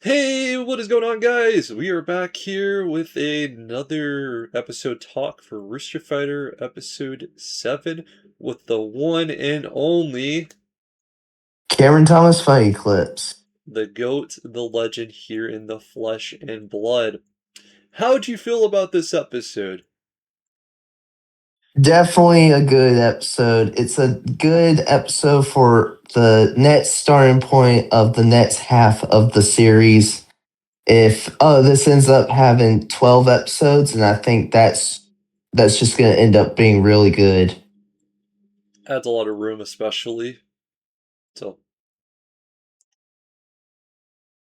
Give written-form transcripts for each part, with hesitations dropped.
Hey, what is going on, guys? We are back here with another episode talk for Rooster Fighter episode 7 with the one and only Cameron Thomas funny clips. the GOAT, the legend here in the flesh and blood. How'd you feel about this episode? Definitely a good episode. It's a good episode for the next starting point of the next half of the series. If this ends up having 12 episodes, and I think that's just going to end up being really good. Adds a lot of room, especially. So,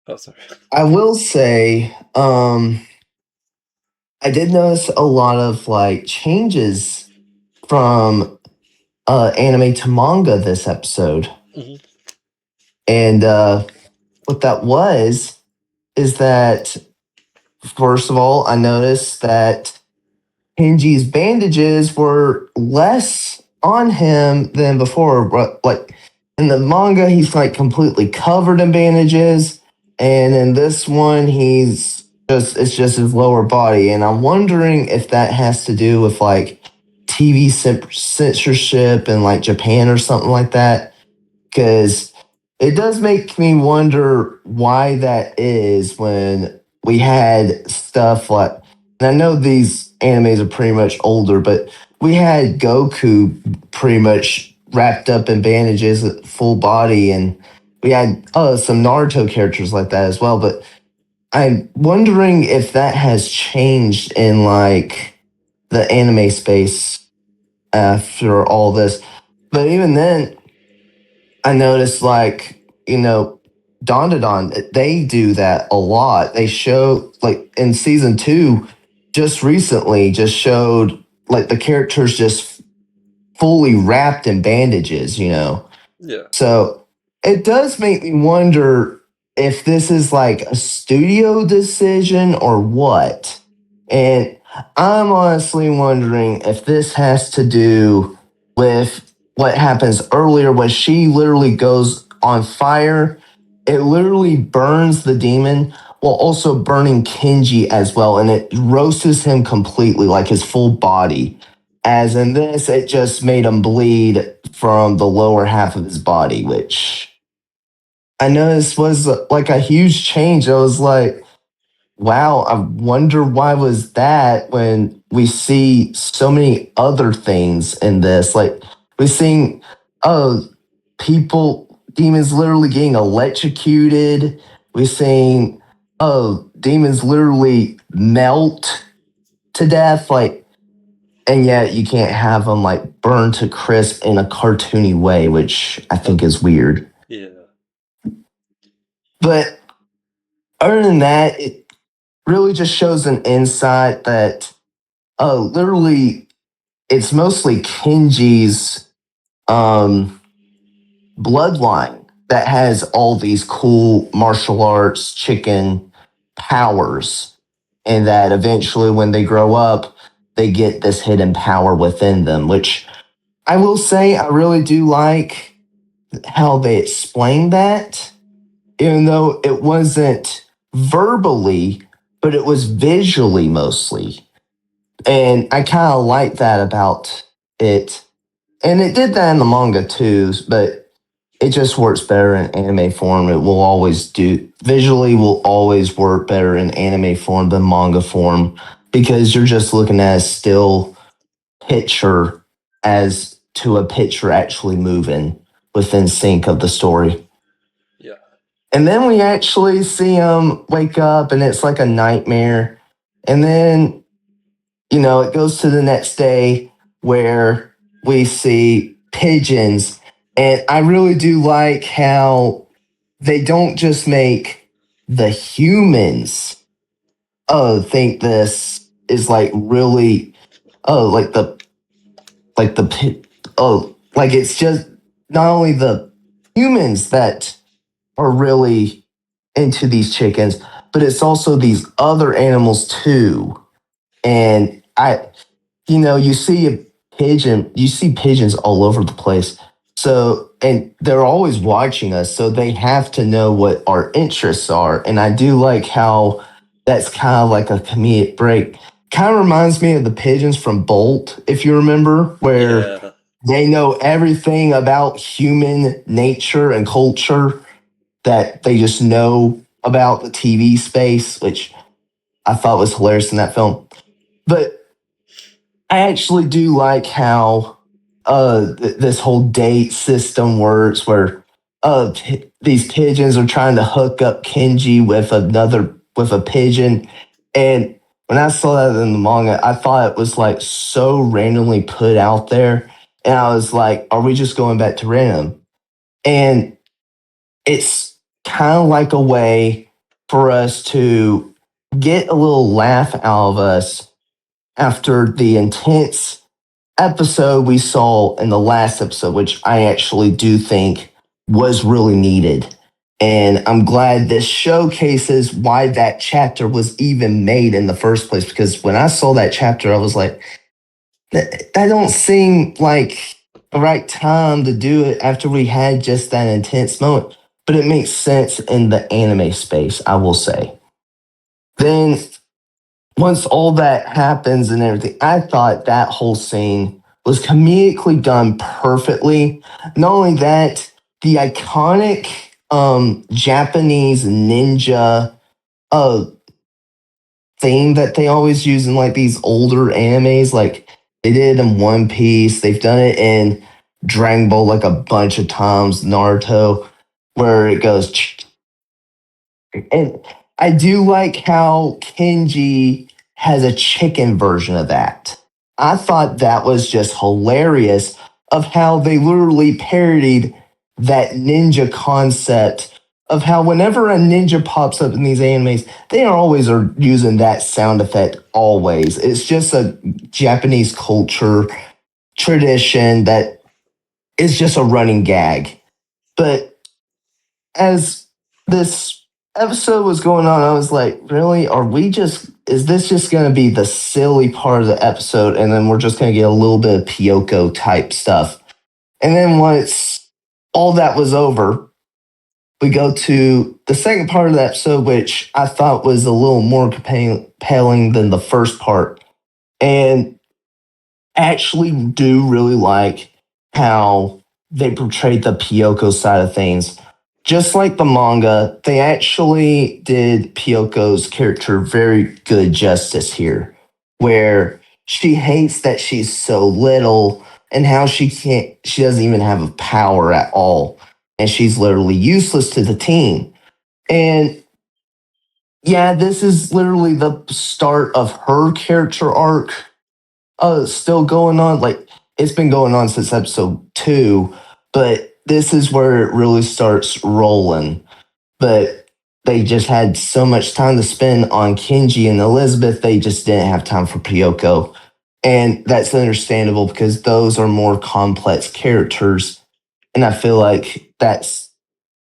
oh, sorry. I will say, I did notice a lot of like changes from anime to manga this episode. Mhm. And what that was is that, first of all, I noticed that Kenji's bandages were less on him than before. Like in the manga, he's like completely covered in bandages. And in this one, it's just his lower body. And I'm wondering if that has to do with like TV censorship in like Japan or something like that. Because it does make me wonder why that is when we had stuff like, and I know these animes are pretty much older, but we had Goku pretty much wrapped up in bandages, full body, and we had some Naruto characters like that as well. But I'm wondering if that has changed in like the anime space after all this. But even then, I noticed like, Don to Don, they do that a lot. They show like in season two, just recently, just showed like the characters just fully wrapped in bandages. Yeah. So it does make me wonder if this is like a studio decision or what. And I'm honestly wondering if this has to do with what happens earlier when she literally goes on fire. It literally burns the demon while also burning Kenji as well. And it roasts him completely, like his full body. As in this, it just made him bleed from the lower half of his body, which I noticed was like a huge change. I was like, wow, I wonder why was that when we see so many other things in this. Like we're seeing demons literally getting electrocuted. We're seeing demons literally melt to death. Like, and yet you can't have them like burn to crisp in a cartoony way, which I think is weird. Yeah. But other than that, it really just shows an insight that literally it's mostly Kenji's um, bloodline that has all these cool martial arts chicken powers, and that eventually when they grow up, they get this hidden power within them, which I will say I really do like how they explained that, even though it wasn't verbally, but it was visually mostly. And I kind of like that about it. And it did that in the manga too, but it just works better in anime form. It will always visually will always work better in anime form than manga form because you're just looking at a still picture as to a picture actually moving within sync of the story. Yeah. And then we actually see him wake up and it's like a nightmare. And then, it goes to the next day where we see pigeons. And I really do like how they don't just make the humans think this is like really oh like the like it's just not only the humans that are really into these chickens, but it's also these other animals too. And you see pigeons all over the place. So and they're always watching us, so they have to know what our interests are. And I do like how that's kind of like a comedic break. Kind of reminds me of the pigeons from Bolt, if you remember, where Yeah. they know everything about human nature and culture that they just know about the TV space, which I thought was hilarious in that film. But I actually do like how this whole date system works, where these pigeons are trying to hook up Kenji with a pigeon, and when I saw that in the manga, I thought it was like so randomly put out there, and I was like, "Are we just going back to random?" And it's kind of like a way for us to get a little laugh out of us after the intense episode we saw in the last episode, which I actually do think was really needed. And I'm glad this showcases why that chapter was even made in the first place. Because when I saw that chapter, I was like, that don't seem like the right time to do it after we had just that intense moment. But it makes sense in the anime space, I will say. Then once all that happens and everything, I thought that whole scene was comedically done perfectly. Not only that, the iconic Japanese ninja uh, theme that they always use in like these older animes, like they did in One Piece, they've done it in Dragon Ball like a bunch of times, Naruto, where it goes and I do like how Kenji has a chicken version of that. I thought that was just hilarious of how they literally parodied that ninja concept of how whenever a ninja pops up in these animes, they always are using that sound effect always. It's just a Japanese culture tradition that is just a running gag. But as this episode was going on, I was like, really? Is this just going to be the silly part of the episode? And then we're just going to get a little bit of Pyoko type stuff. And then once all that was over, we go to the second part of the episode, which I thought was a little more compelling than the first part. And actually do really like how they portrayed the Pyoko side of things. Just like the manga, they actually did Pyoko's character very good justice here, where she hates that she's so little and how she doesn't even have a power at all. And she's literally useless to the team. And yeah, this is literally the start of her character arc still going on. Like it's been going on since episode 2, but this is where it really starts rolling. But they just had so much time to spend on Kenji and Elizabeth, they just didn't have time for Pyoko. And that's understandable because those are more complex characters. And I feel like that's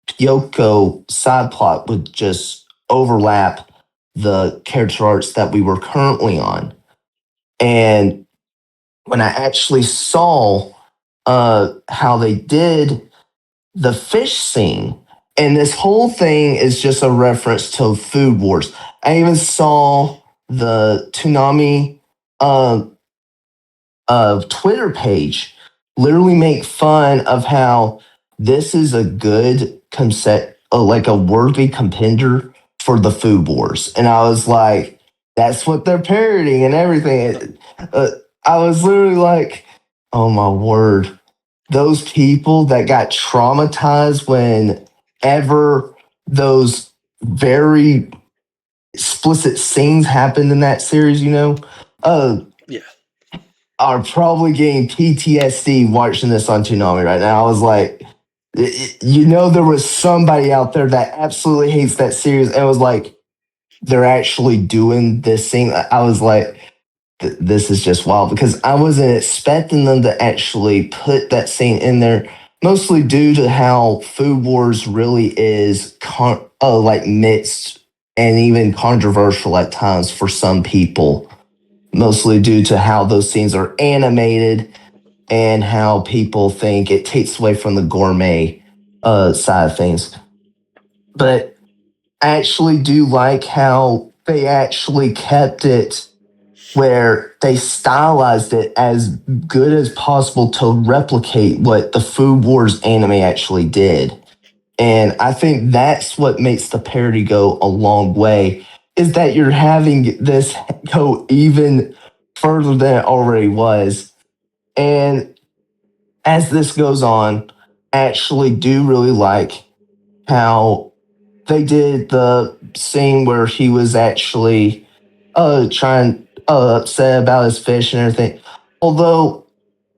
Pyoko side plot would just overlap the character arcs that we were currently on. And when I actually saw how they did the fish scene, and this whole thing is just a reference to Food Wars. I even saw the Toonami uh, Twitter page literally make fun of how this is a good concept, like a worthy contender for the Food Wars. And I was like, that's what they're parodying and everything. I was literally like, oh my word. Those people that got traumatized whenever those very explicit scenes happened in that series, uh, Yeah. are probably getting PTSD watching this on Toonami right now. I was like, there was somebody out there that absolutely hates that series and was like, they're actually doing this thing. I was like, this is just wild because I wasn't expecting them to actually put that scene in there, mostly due to how Food Wars really is like mixed and even controversial at times for some people, mostly due to how those scenes are animated. and how people think it takes away from the gourmet side of things. But I actually do like how they actually kept it where they stylized it as good as possible to replicate what the Food Wars anime actually did. And I think that's what makes the parody go a long way, is that you're having this go even further than it already was. And as this goes on, I actually do really like how they did the scene where he was actually trying upset about his fish and everything. Although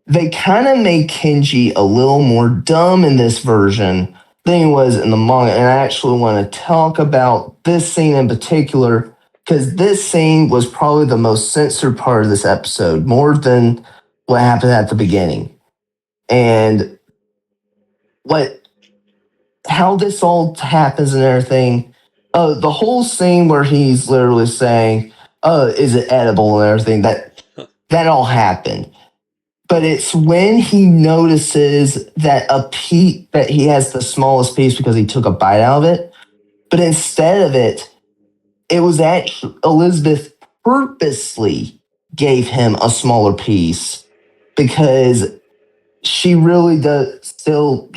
they kind of made Kenji a little more dumb in this version than he was in the manga. And I actually want to talk about this scene in particular because this scene was probably the most censored part of this episode, more than what happened at the beginning. And what how this all happens and everything. The whole scene where he's literally saying, is it edible and everything, that all happened. But it's when he notices that that he has the smallest piece because he took a bite out of it. But instead of it, it was actually Elizabeth purposely gave him a smaller piece because she really does still,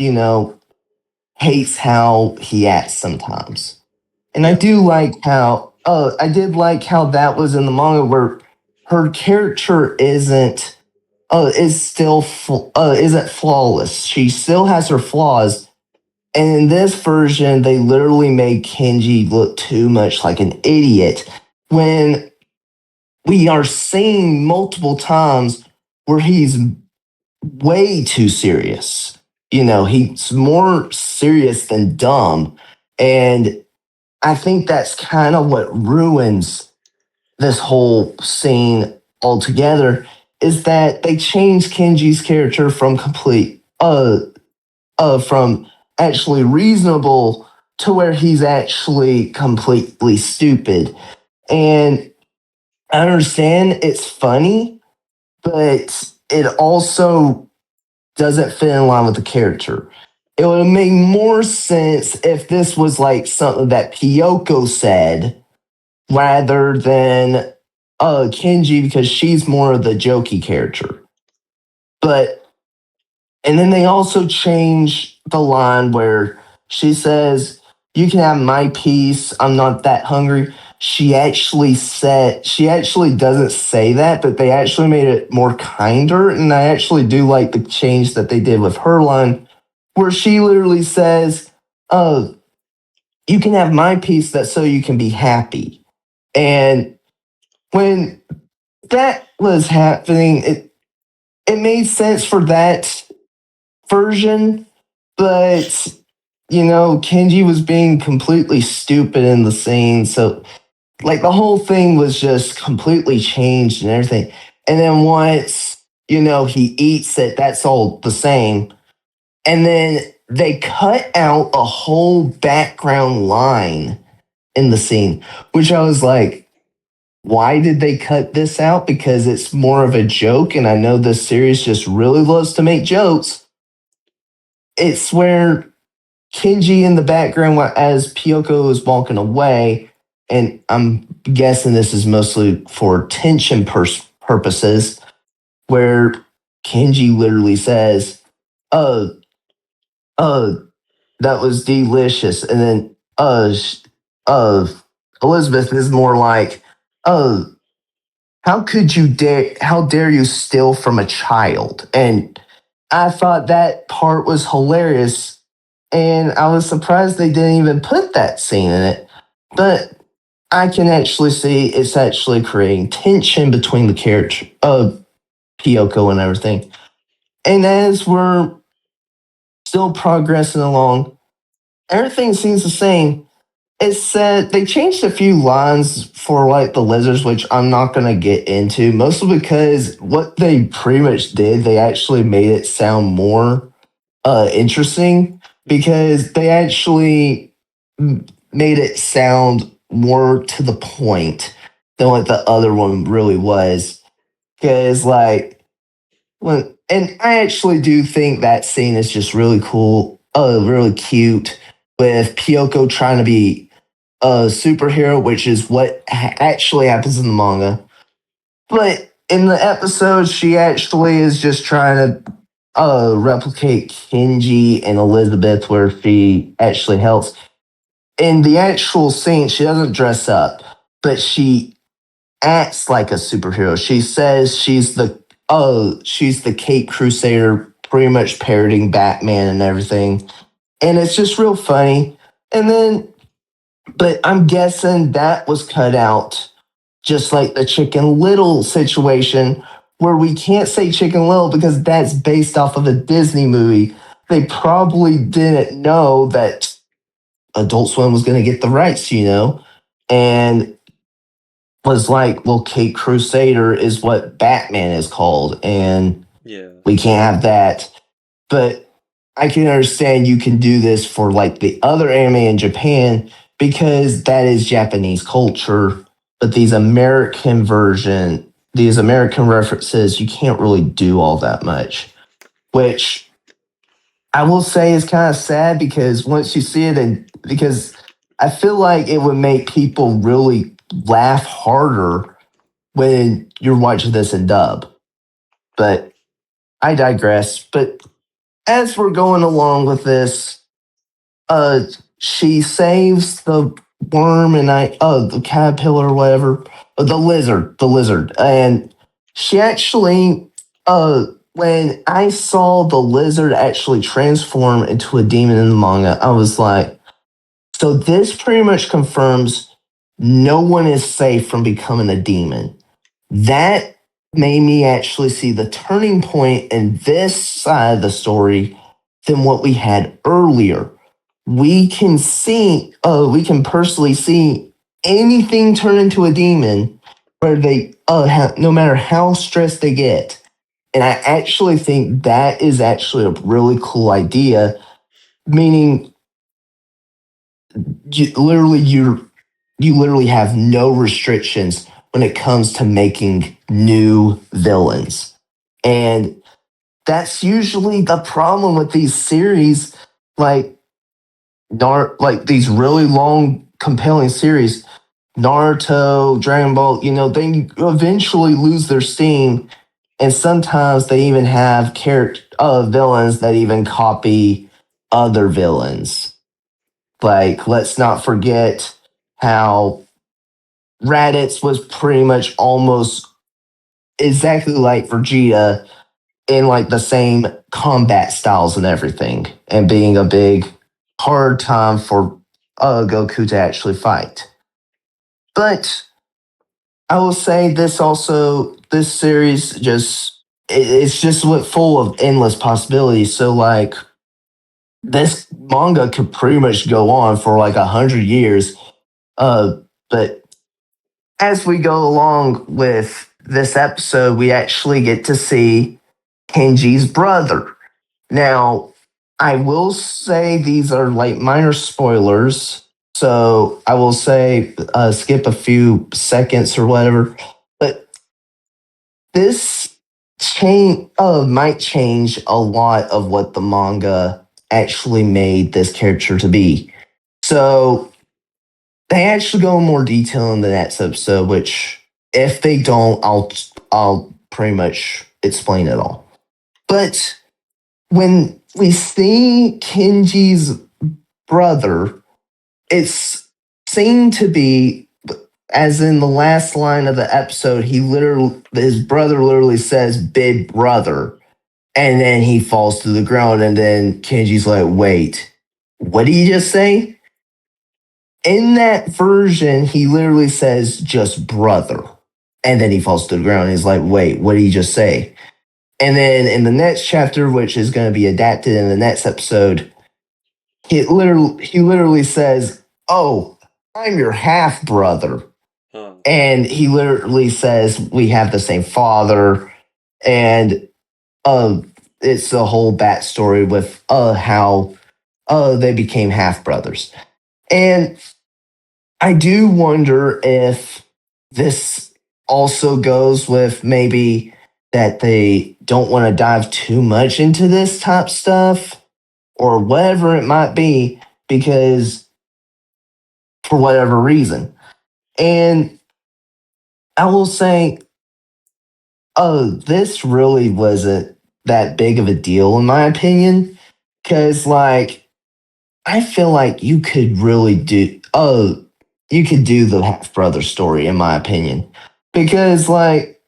hates how he acts sometimes. And I Yeah. do like how, I did like how that was in the manga where her character is still isn't flawless. She still has her flaws. And in this version, they literally made Kenji look too much like an idiot when we are seeing multiple times where he's way too serious. He's more serious than dumb. And I think that's kind of what ruins this whole scene altogether is that they changed Kenji's character from from actually reasonable to where he's actually completely stupid. And I understand it's funny, but it also doesn't fit in line with the character. It would make more sense if this was like something that Pyoko said rather than Kenji because she's more of the jokey character. But and then they also change the line where she says, "You can have my piece. I'm not that hungry." She actually doesn't say that, but they actually made it more kinder. And I actually do like the change that they did with her line, where she literally says, "Oh, you can have my piece that so you can be happy." And when that was happening, it made sense for that version, but Kenji was being completely stupid in the scene, so like the whole thing was just completely changed and everything. And then once he eats it, that's all the same. And then they cut out a whole background line in the scene, which I was like, why did they cut this out? Because it's more of a joke, and I know this series just really loves to make jokes. It's where Kenji in the background as Pyoko is walking away, and I'm guessing this is mostly for tension purposes, where Kenji literally says, "Oh, oh, that was delicious," and then uh, Elizabeth is more like, "Oh, how could you dare? How dare you steal from a child?" And I thought that part was hilarious, and I was surprised they didn't even put that scene in it. But I can actually see it's actually creating tension between the character of Pyoko and everything. And as we're still progressing along, everything seems the same. It said they changed a few lines for like the lizards, which I'm not gonna get into, mostly because what they pretty much did, they actually made it sound more interesting because they actually made it sound more to the point than what the other one really was. Because like when And I actually do think that scene is just really cool, really cute, with Pyoko trying to be a superhero, which is what actually happens in the manga. But in the episode, she actually is just trying to replicate Kenji and Elizabeth, where she actually helps. In the actual scene, she doesn't dress up, but she acts like a superhero. She says she's the Cape Crusader, pretty much parroting Batman and everything. And it's just real funny. And then, but I'm guessing that was cut out, just like the Chicken Little situation, where we can't say Chicken Little because that's based off of a Disney movie. They probably didn't know that Adult Swim was going to get the rights, and was like, well, Cape Crusader is what Batman is called, and Yeah. we can't have that. But I can understand you can do this for like the other anime in Japan because that is Japanese culture. But these American references, you can't really do all that much, which I will say is kind of sad because once you see it, and because I feel like it would make people really laugh harder when you're watching this in dub. But I digress. But as we're going along with this, uh, she saves the worm and the caterpillar or whatever, the lizard, and she actually, when I saw the lizard actually transform into a demon in the manga, I was like, so this pretty much confirms no one is safe from becoming a demon. That made me actually see the turning point in this side of the story than what we had earlier. We can personally see anything turn into a demon where they, no matter how stressed they get. And I actually think that is actually a really cool idea, meaning you literally you literally have no restrictions when it comes to making new villains. And that's usually the problem with these series, like like these really long, compelling series. Naruto, Dragon Ball, they eventually lose their steam, and sometimes they even have villains that even copy other villains. Like, let's not forget how Raditz was pretty much almost exactly like Vegeta in like the same combat styles and everything, and being a big hard time for Goku to actually fight. But I will say this series it's just full of endless possibilities. So like this manga could pretty much go on for like 100 years. But as we go along with this episode, we actually get to see Kenji's brother. Now, I will say these are like minor spoilers. So I will say skip a few seconds or whatever. But this might change a lot of what the manga actually made this character to be. So they actually go in more detail in the next episode, which if they don't, I'll pretty much explain it all. But when we see Kenji's brother, it's seen to be, as in the last line of the episode, his brother literally says "big brother," and then he falls to the ground, and then Kenji's like, "Wait, what did you just say?" In that version, he literally says just brother, and then he falls to the ground. And he's like, "Wait, what did he just say?" And then in the next chapter, which is going to be adapted in the next episode, he literally says, "Oh, I'm your half brother," Huh. and he literally says we have the same father, and uh, it's the whole backstory with how they became half brothers. And I do wonder if this also goes with maybe that don't want to dive too much into this type stuff or whatever it might be because for whatever reason. And I will say, oh, this really wasn't that big of a deal in my opinion. Cause like I feel like you could really do you could do the half brother story in my opinion. Because like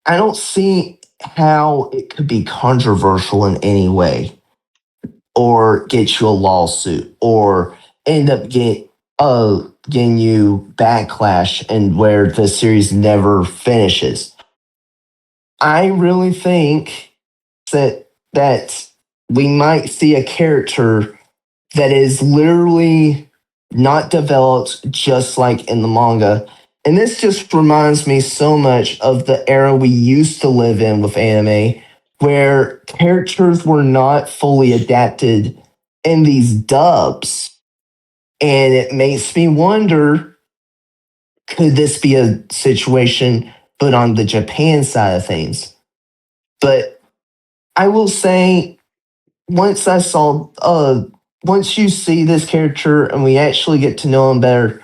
I don't see how it could be controversial in any way or get you a lawsuit or end up getting you backlash and where the series never finishes. I really think that we might see a character that is literally not developed just like in the manga. And this just reminds me so much of the era we used to live in with anime, where characters were not fully adapted in these dubs. And it makes me wonder, could this be a situation but on the Japan side of things? But I will say once I saw once you see this character and we actually get to know him better,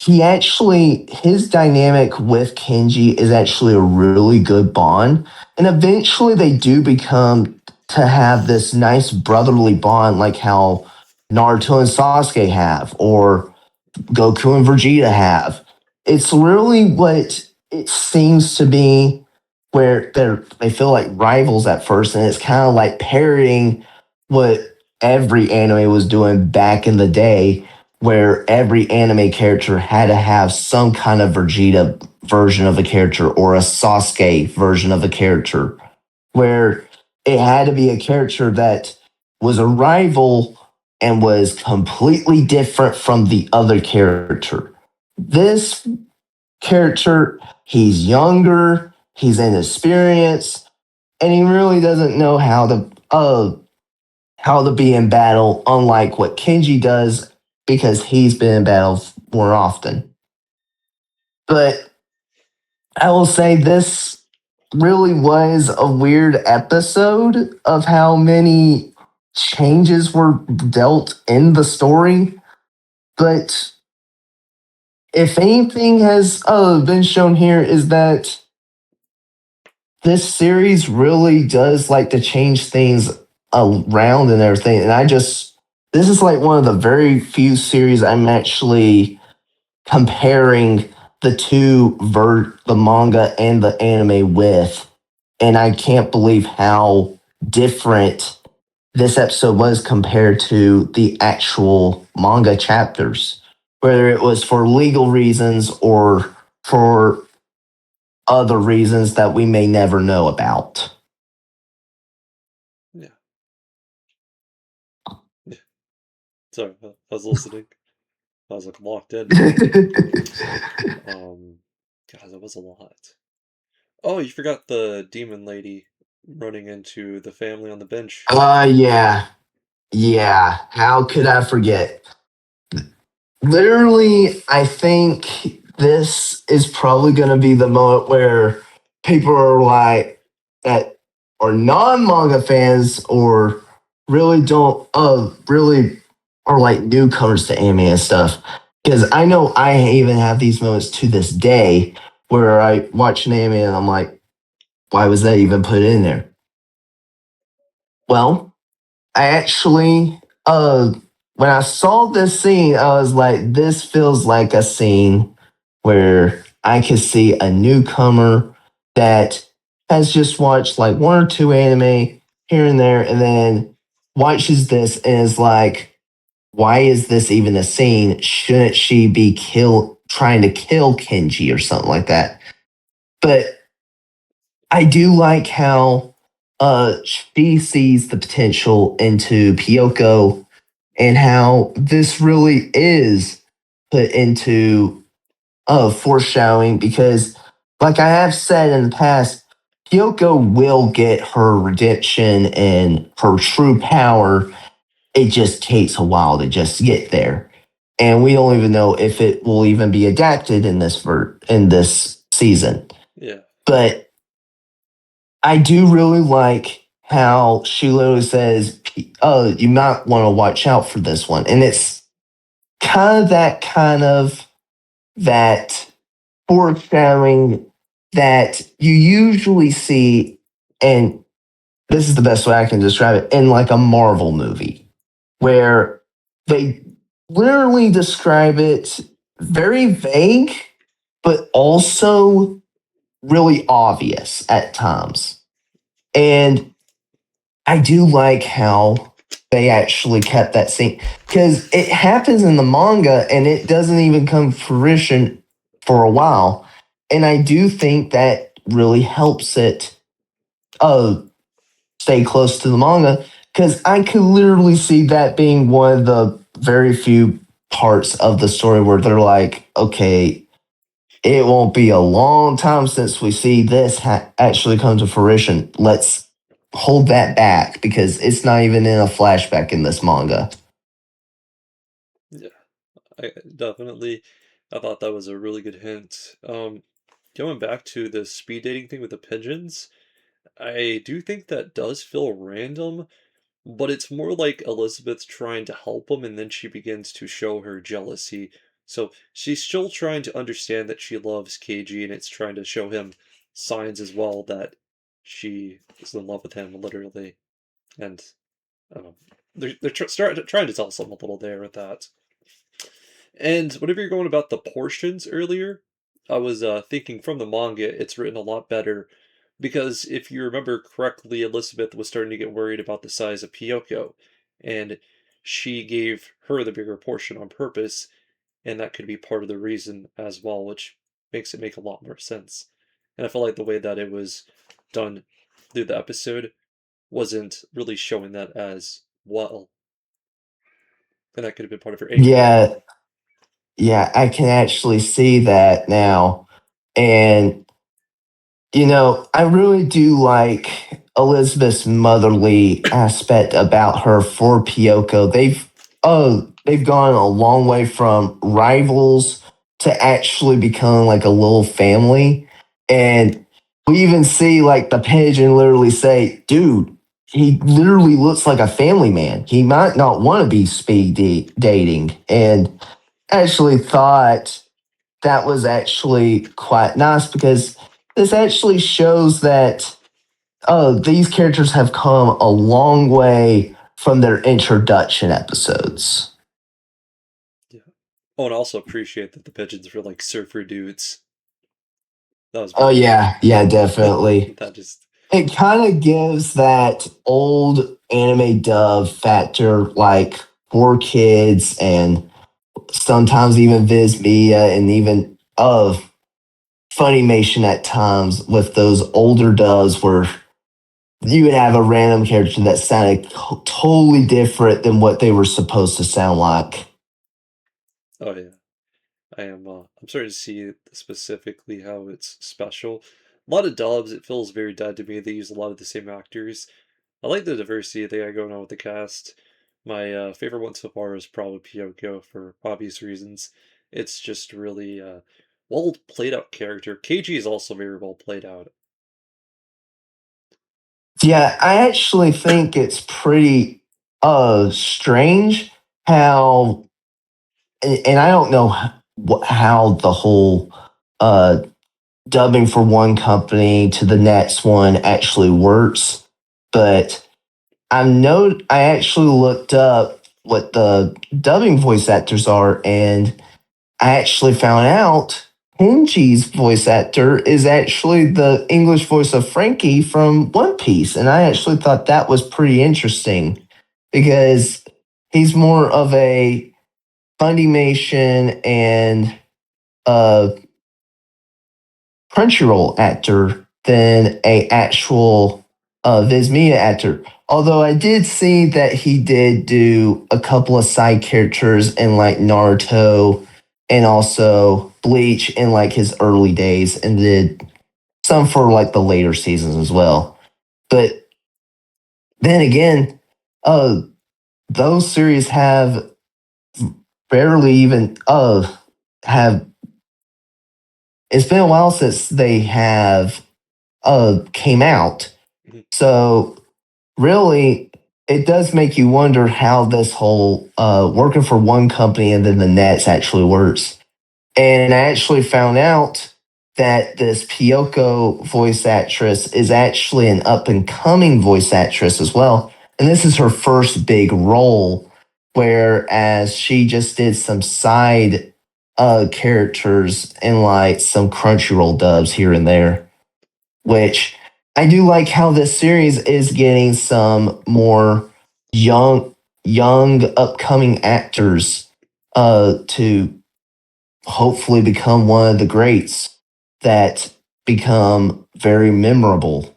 his dynamic with Kenji is actually a really good bond. And eventually they do become to have this nice brotherly bond like how Naruto and Sasuke have, or Goku and Vegeta have. It's really what it seems to be where they feel like rivals at first, and it's kind of like parroting what every anime was doing back in the day, where every anime character had to have some kind of Vegeta version of a character or a Sasuke version of a character, where it had to be a character that was a rival and was completely different from the other character. This character, he's younger, he's inexperienced, and he really doesn't know how to be in battle, unlike what Kenji does because he's been in battle more often. But I will say this really was a weird episode of how many changes were dealt in the story. But if anything has been shown here is that this series really does like to change things around and everything. And this is like one of the very few series I'm actually comparing the manga and the anime with. And I can't believe how different this episode was compared to the actual manga chapters, whether it was for legal reasons or for other reasons that we may never know about. Yeah. Yeah. Sorry, I was listening. I was like locked in. God, that was a lot. Oh, you forgot the demon lady running into the family on the bench. Yeah. Yeah. How could I forget? Literally, I think this is probably going to be the moment where people are like, that are non manga fans or really don't, really are like newcomers to anime and stuff. Because I know I even have these moments to this day where I watch an anime and I'm like, why was that even put in there? Well, I actually, when I saw this scene, I was like, this feels like a scene where I could see a newcomer that has just watched like one or two anime here and there, and then watches this and is like, why is this even a scene? Shouldn't she be trying to kill Kenji or something like that? But I do like how she sees the potential into Pyoko and how this really is put into foreshadowing because, like I have said in the past, Pyoko will get her redemption and her true power. It just takes a while to just get there. And we don't even know if it will even be adapted in this season. Yeah. But I do really like how she literally says, "Oh, you might want to watch out for this one," and it's kind of that foreshadowing that you usually see, and this is the best way I can describe it, in like a Marvel movie, where they literally describe it very vague, but also really obvious at times. And I do like how they actually kept that scene because it happens in the manga and it doesn't even come to fruition for a while. And I do think that really helps it uh, stay close to the manga because I could literally see that being one of the very few parts of the story where they're like, okay, it won't be a long time since we see this actually come to fruition. Let's hold that back because it's not even in a flashback in this manga. Yeah, I definitely. I thought that was a really good hint. Going back to the speed dating thing with the pigeons, I do think that does feel random, but it's more like Elizabeth trying to help him, and then she begins to show her jealousy. So she's still trying to understand that she loves KG, and it's trying to show him signs as well that she is in love with him, literally. And I don't know, trying to tell something a little there with that. And whenever you're going about the portions earlier, I was thinking from the manga, it's written a lot better because if you remember correctly, Elizabeth was starting to get worried about the size of Pyoko, and she gave her the bigger portion on purpose, and that could be part of the reason as well, which makes it make a lot more sense. And I felt like the way that it was done through the episode wasn't really showing that as well, and that could have been part of her anger. Yeah, yeah, I can actually see that now. And I really do like Elizabeth's motherly aspect about her for Pyoko. They've gone a long way from rivals to actually becoming like a little family. And we even see like the pigeon literally say, dude, he literally looks like a family man. He might not want to be dating. And I actually thought that was actually quite nice because this actually shows that these characters have come a long way from their introduction episodes. Yeah. Oh, and I also appreciate that the pigeons were like surfer dudes. That was Oh pretty cool. yeah, yeah, definitely. That just It kind of gives that old anime dub factor, like for kids and sometimes even Viz Media and even of Funimation at times with those older dubs where you would have a random character that sounded totally different than what they were supposed to sound like. oh yeah. I'm starting to see specifically how it's special. A lot of dubs, it feels very dead to me. They use a lot of the same actors. I like the diversity they got going on with the cast. My favorite one so far is probably Pyoko for obvious reasons. It's just really well played out character. KG is also very well played out. Yeah, I actually think it's pretty strange how, and I don't know how the whole uh dubbing for one company to the next one actually works, but I actually looked up what the dubbing voice actors are, and I actually found out Kenji's voice actor is actually the English voice of Frankie from One Piece. And I actually thought that was pretty interesting because he's more of a Funimation and uh, Crunchyroll actor than a actual Viz Media actor. Although I did see that he did do a couple of side characters in like Naruto and also Bleach in like his early days and did some for like the later seasons as well. But then again, uh those series have barely even have it's been a while since they have came out. Mhm. So really, it does make you wonder how this whole working for one company and then the nets actually works. And I actually found out that this Pyoko voice actress is actually an up and coming voice actress as well. And this is her first big role, whereas she just did some side characters and like some Crunchyroll dubs here and there, which I do like how this series is getting some more young, young upcoming actors to hopefully become one of the greats that become very memorable.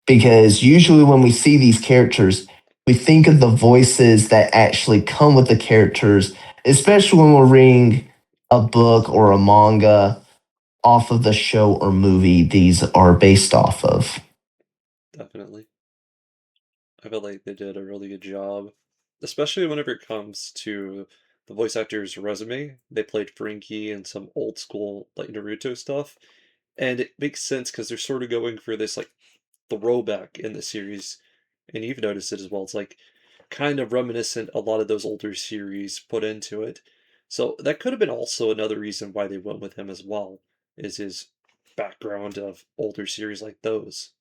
Because usually when we see these characters, we think of the voices that actually come with the characters, especially when we're reading a book or a manga off of the show or movie these are based off of. Definitely. I feel like they did a really good job, especially whenever it comes to the voice actor's resume. They played Frankie and some old school like Naruto stuff, and it makes sense because they're sort of going for this like throwback in the series, and you've noticed it as well. It's like kind of reminiscent a lot of those older series put into it. So that could have been also another reason why they went with him as well, is his background of older series like those.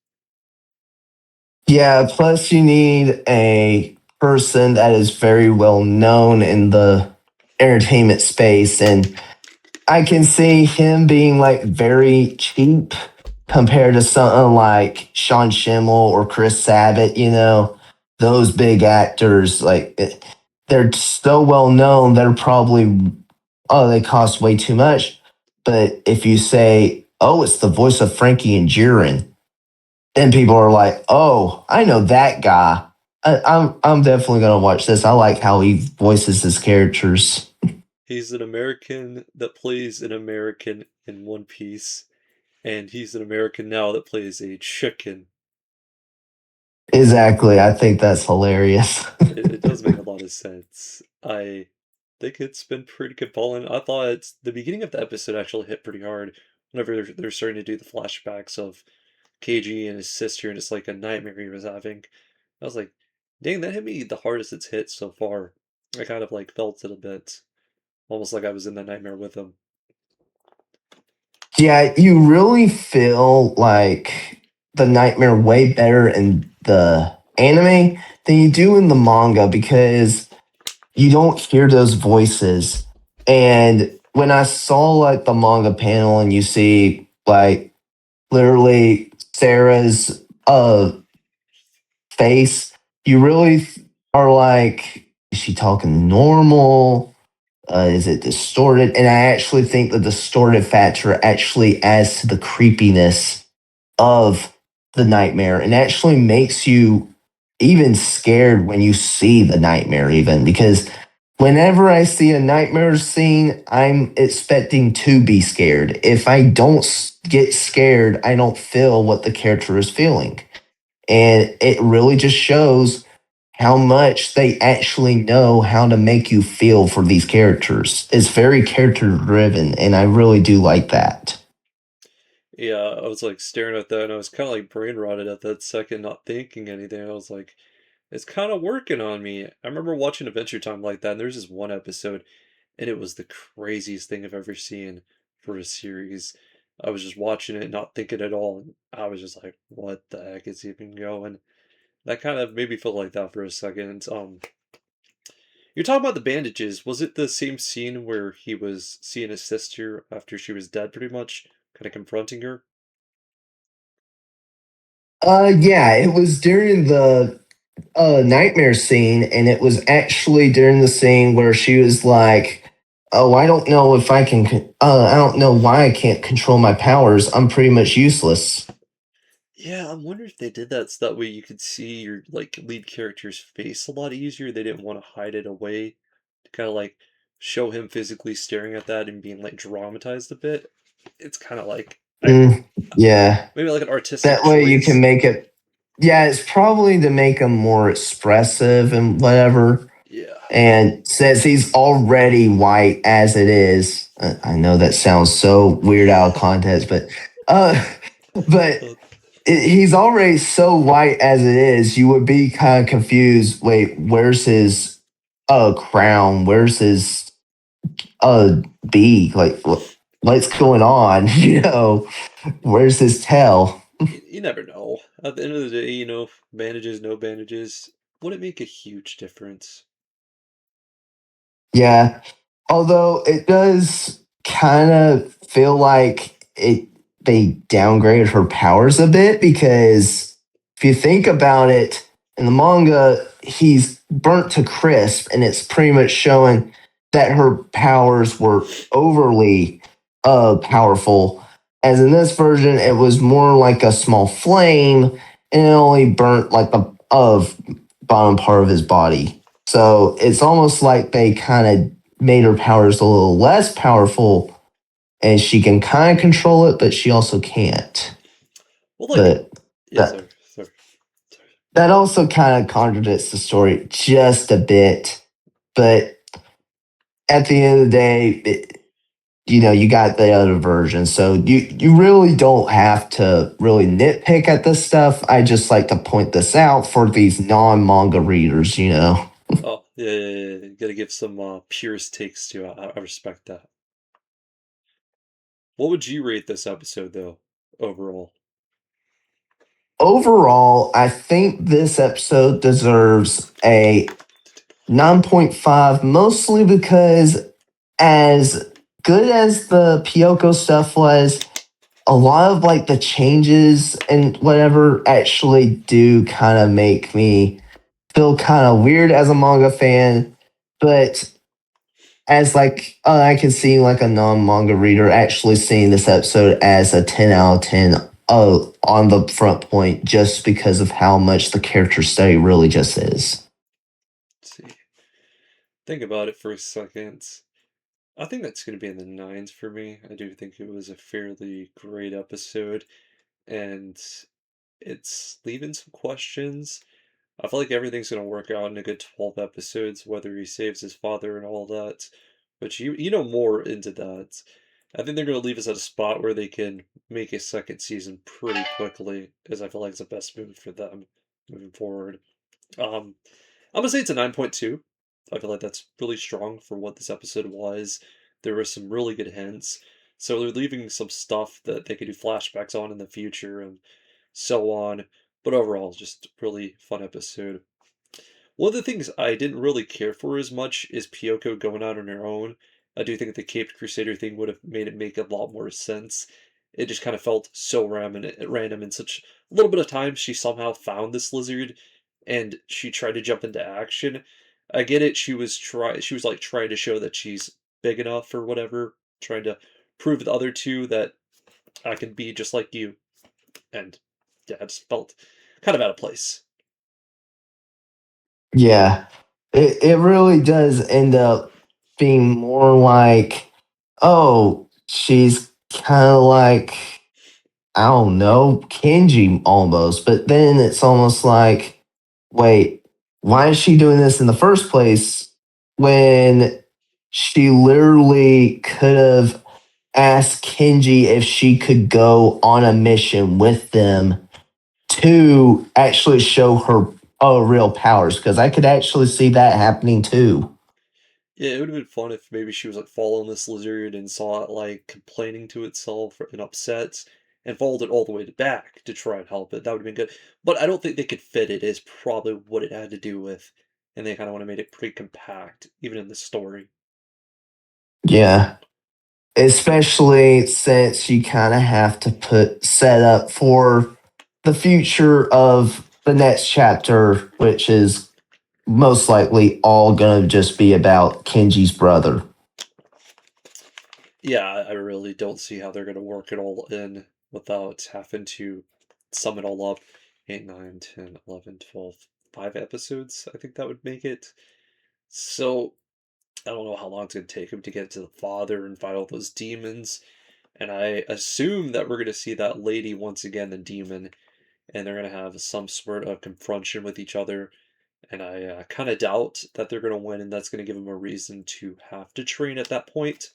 Yeah, plus you need a person that is very well known in the entertainment space. And I can see him being like very cheap compared to something like Sean Schimmel or Chris Sabat, those big actors, they're so well known, they're probably, oh, they cost way too much. But if you say, oh, it's the voice of Frankie and Jiren, then people are like, "Oh, I know that guy. I'm definitely gonna watch this. I like how he voices his characters." He's an American that plays an American in One Piece, and he's an American now that plays a chicken. Exactly. I think that's hilarious. It does make a lot of sense. I think it's been pretty compelling. I thought the beginning of the episode actually hit pretty hard whenever they're starting to do the flashbacks of KG and his sister, and it's like a nightmare he was having. I was like, dang, that hit me the hardest it's hit so far. I kind of like felt it a bit, almost like I was in the nightmare with him. Yeah, you really feel like the nightmare way better in the anime than you do in the manga because you don't hear those voices. And when I saw like the manga panel and you see like literally Sarah's face, you really are like, is she talking normal? Is it distorted? And I actually think the distorted factor actually adds to the creepiness of the nightmare and actually makes you even scared when you see the nightmare, even because whenever I see a nightmare scene, I'm expecting to be scared. If I don't get scared, I don't feel what the character is feeling. And it really just shows how much they actually know how to make you feel for these characters. It's very character driven, and I really do like that. Yeah, I was like staring at that and I was kind of like brain rotted at that second, not thinking anything. I was like, it's kind of working on me. I remember watching Adventure Time like that, and there's this one episode, and it was the craziest thing I've ever seen for a series. I was just watching it, not thinking at all, and I was just like, what the heck is even going? That kind of made me feel like that for a second. You're talking about the bandages. Was it the same scene where he was seeing his sister after she was dead, pretty much, kind of confronting her? Yeah, it was during the nightmare scene, and it was actually during the scene where she was like, "Oh, I don't know if I can. I don't know why I can't control my powers. I'm pretty much useless." Yeah, I'm wondering if they did that so that way you could see your like lead character's face a lot easier. They didn't want to hide it away to kind of like show him physically staring at that and being like dramatized a bit. It's kind of like I Mm, yeah, maybe like an artistic that way you can choice. make it. Yeah, it's probably to make him more expressive and whatever. Yeah. And since he's already white as it is, I know that sounds so weird out of context, but uh, but he's already so white as it is. You would be kind of confused. Wait, where's his crown? Where's his beak? Like what's going on? Where's his tail? You never know. At the end of the day, bandages, no bandages, wouldn't make a huge difference. Yeah. Although it does kind of feel like they downgraded her powers a bit because if you think about it, in the manga, he's burnt to crisp, and it's pretty much showing that her powers were overly powerful. As in this version, it was more like a small flame, and it only burnt like the bottom part of his body. So it's almost like they kind of made her powers a little less powerful, and she can kind of control it, but she also can't. Well, like, But yeah, that sorry, sorry, sorry. that also kind of contradicts the story just a bit. But at the end of the day, you got the other version, so you really don't have to really nitpick at this stuff. I just like to point this out for these non-manga readers. Oh, yeah, yeah, yeah, yeah. Gotta give some purist takes to. I respect that. What would you rate this episode, though, overall? Overall, I think this episode deserves a 9.5, mostly because as good as the Pyoko stuff was, a lot of like the changes and whatever actually do kind of make me feel kind of weird as a manga fan. But as like I can see like a non-manga reader actually seeing this episode as a 10 out of 10 on the front point just because of how much the character study really just is. Let's see. Think about it for a second. I think that's going to be in the nines for me. I do think it was a fairly great episode, and it's leaving some questions. I feel like everything's going to work out in a good 12 episodes, whether he saves his father and all that. But you know more into that. I think they're going to leave us at a spot where they can make a second season pretty quickly, as I feel like it's the best move for them moving forward. Um, I'm gonna say it's a 9.2. I feel like that's really strong for what this episode was. There were some really good hints. So they're leaving some stuff that they could do flashbacks on in the future and so on. But overall, just really fun episode. One of the things I didn't really care for as much is Pyoko going out on her own. I do think the Caped Crusader thing would have made it make a lot more sense. It just kind of felt so random in such a little bit of time. She somehow found this lizard, and she tried to jump into action. I get it. She was like trying to show that she's big enough or whatever, trying to prove to the other two that I can be just like you. And yeah, it just felt kind of out of place. Yeah, it really does end up being more like, oh, she's kind of like, I don't know, Kenji almost. But then it's almost like, wait, why is she doing this in the first place when she literally could have asked Kenji if she could go on a mission with them to actually show her real powers? Because I could actually see that happening too. Yeah, it would have been fun if maybe she was like following this lizard and saw it like complaining to itself and upset and followed it all the way back to try and help it. That would have been good. But I don't think they could fit it, is probably what it had to do with. And they kind of want to make it pretty compact, even in the story. Yeah. Especially since you kind of have to put set up for the future of the next chapter, which is most likely all going to just be about Kenji's brother. Yeah, I really don't see how they're going to work it all in without having to sum it all up. 8, 9, 10, 11, 12, 5 episodes. I think that would make it. So I don't know how long it's going to take him to get to the father and fight all those demons. And I assume that we're going to see that lady once again, the demon, and they're going to have some sort of confrontation with each other. And I kind of doubt that they're going to win, and that's going to give them a reason to have to train at that point.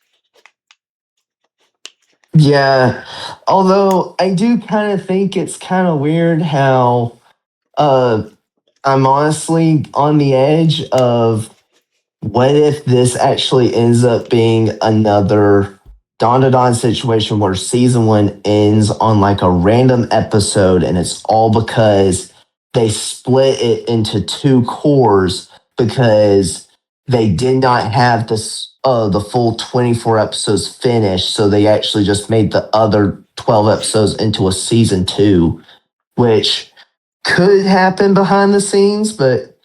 Yeah. Although I do kind of think it's kind of weird how uh I'm honestly on the edge of what if this actually ends up being another Don to Don situation where season one ends on like a random episode and it's all because they split it into two cores because they did not have the full 24 episodes finished, so they actually just made the other 12 episodes into a season two, which could happen behind the scenes, but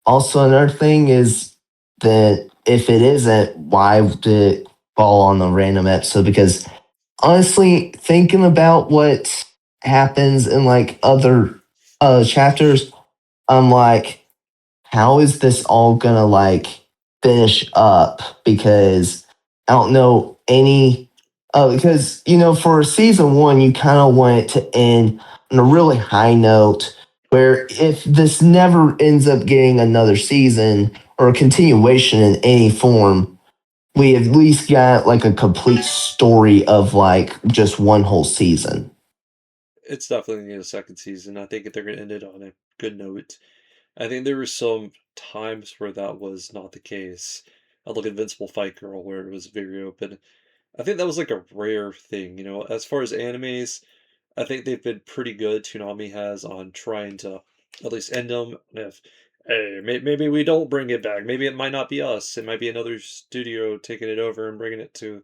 also, another thing is that if it isn't, why did it fall on the random episode? Because honestly, thinking about what happens in like other chapters, I'm like, how is this all gonna like finish up? Because I don't know any. Because for season one, you kind of want it to end on a really high note. Where if this never ends up getting another season or a continuation in any form, we at least got like a complete story of like just one whole season. It's definitely gonna need a second season. I think if they're gonna end it on a good note. I think there were some times where that was not the case. I look at Invincible Fight Girl where it was very open. I think that was like a rare thing, you know. As far as animes, I think they've been pretty good. Toonami has on trying to at least end them. If hey, maybe we don't bring it back. Maybe it might not be us. It might be another studio taking it over and bringing it to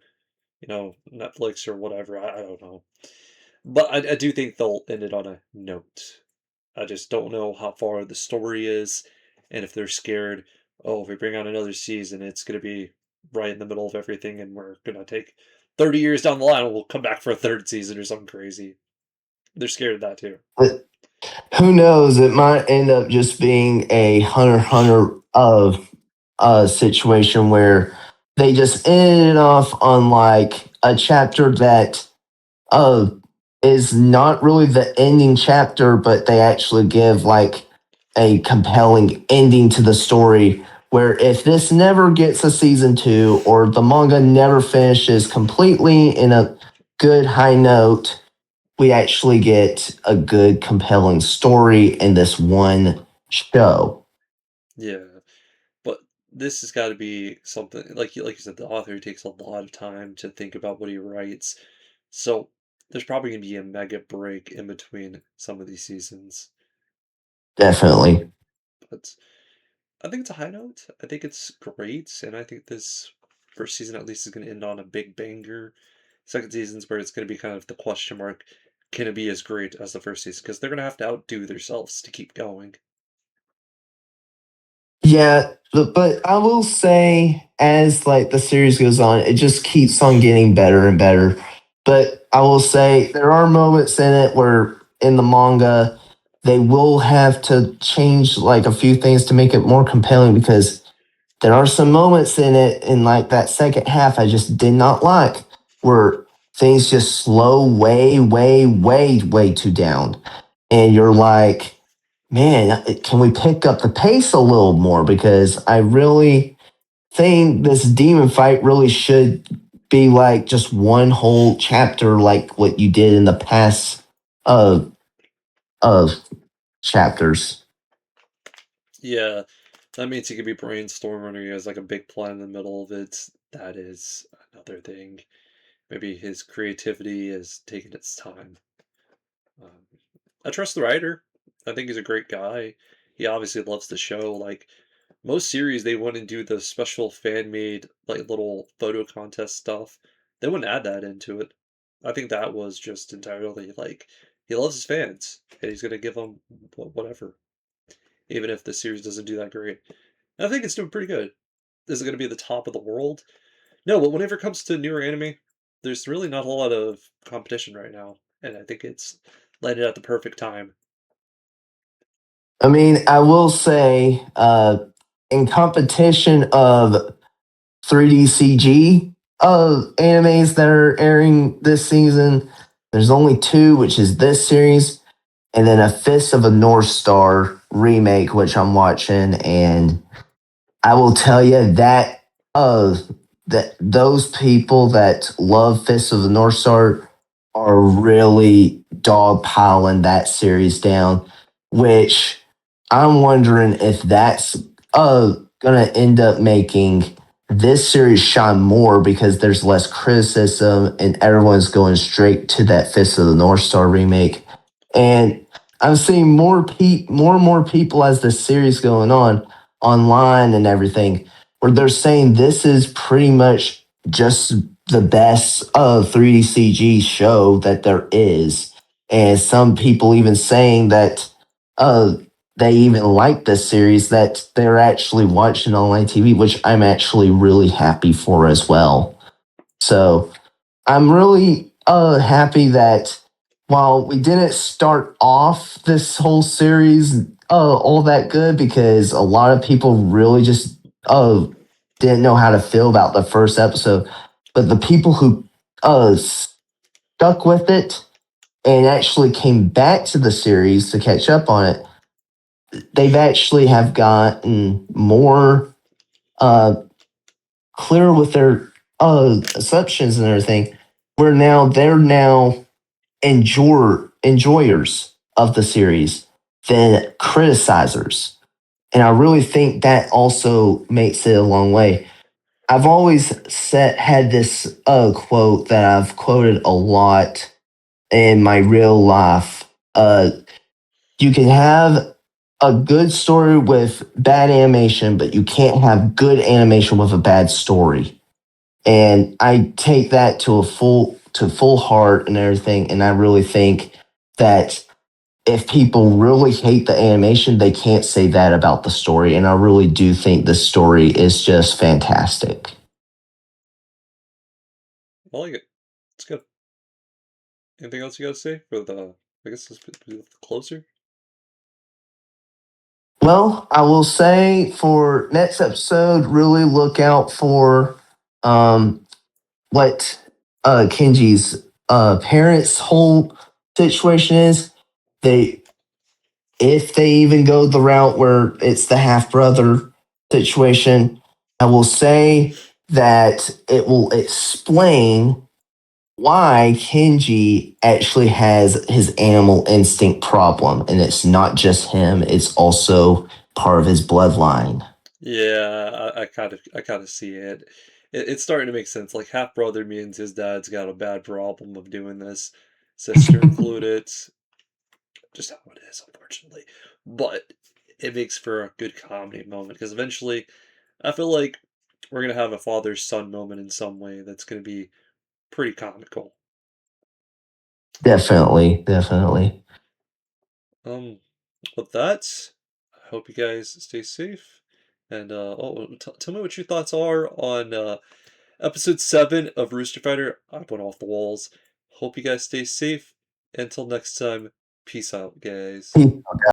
Netflix or whatever. I don't know, but I do think they'll end it on a note. I just don't know how far the story is, and if they're scared, oh, if we bring out another season, it's going to be right in the middle of everything, and we're going to take 30 years down the line, and we'll come back for a third season or something crazy. They're scared of that too. But who knows? It might end up just being a Hunter of a situation where they just ended off on like a chapter that uh is not really the ending chapter, but they actually give like a compelling ending to the story. Where if this never gets a season two or the manga never finishes completely in a good high note, we actually get a good compelling story in this one show. Yeah, but this has got to be something like you said. The author takes a lot of time to think about what he writes, so there's probably going to be a mega break in between some of these seasons. Definitely. But I think it's a high note. I think it's great, and I think this first season at least is going to end on a big banger. Second season's where it's going to be kind of the question mark: can it be as great as the first season? Because they're going to have to outdo themselves to keep going. Yeah, but I will say as like the series goes on, it just keeps on getting better and better. But I will say there are moments in it where in the manga they will have to change like a few things to make it more compelling because there are some moments in it in like that second half I just did not like where things just slow way, way, way, way too down. And you're like, man, can we pick up the pace a little more? Because I really think this demon fight really should be like just one whole chapter, like what you did in the past of of chapters. Yeah, that means he could be brainstorming or he has like a big plan in the middle of it. That is another thing. Maybe his creativity is taking its time. Um, I trust the writer. I think he's a great guy. He obviously loves the show. Like most series, they wouldn't do the special fan made like little photo contest stuff. They wouldn't add that into it. I think that was just entirely like he loves his fans and he's gonna give them whatever, even if the series doesn't do that great. And I think it's doing pretty good. Is it gonna be the top of the world? No, but whenever it comes to newer anime, there's really not a lot of competition right now, and I think it's landed at the perfect time. I mean, I will say, in competition of 3D CG animes that are airing this season, there's only two, which is this series and then a Fist of a North Star remake, which I'm watching. And I will tell you that that those people that love Fist of the North Star are really dogpiling that series down, which I'm wondering if that's gonna end up making this series shine more because there's less criticism and everyone's going straight to that Fist of the North Star remake. And I'm seeing more and more people as the series going on online and everything, where they're saying this is pretty much just the best 3D CG show that there is. And some people even saying that uh, they even like this series, that they're actually watching online TV, which I'm actually really happy for as well. So I'm really happy while we didn't start off this whole series all that good, because a lot of people really just didn't know how to feel about the first episode, but the people who stuck with it and actually came back to the series to catch up on it, they've actually have gotten more uh, clear with their assumptions and everything. Where now they're now enjoyers of the series than criticizers. And I really think that also makes it a long way. I've always had this quote that I've quoted a lot in my real life. You can have a good story with bad animation, but you can't have good animation with a bad story. And I take that to full heart and everything. And I really think that if people really hate the animation, they can't say that about the story. And I really do think the story is just fantastic. I like it. It's good. Anything else you gotta say for I guess this be the closer? Well, I will say for next episode, really look out for um, what Kenji's parents' whole situation is. They, if they even go the route where it's the half brother situation, I will say that it will explain why Kenji actually has his animal instinct problem. And it's not just him, it's also part of his bloodline. Yeah, I kind of see it. It's starting to make sense. Like half brother means his dad's got a bad problem of doing this. Sister included. Just how it is, unfortunately. But it makes for a good comedy moment because eventually, I feel like we're gonna have a father son moment in some way that's gonna be pretty comical. Definitely, definitely. Um, with that, I hope you guys stay safe. And tell me what your thoughts are on episode 7 of Rooster Fighter. I went off the walls. Hope you guys stay safe. Until next time, peace out, guys.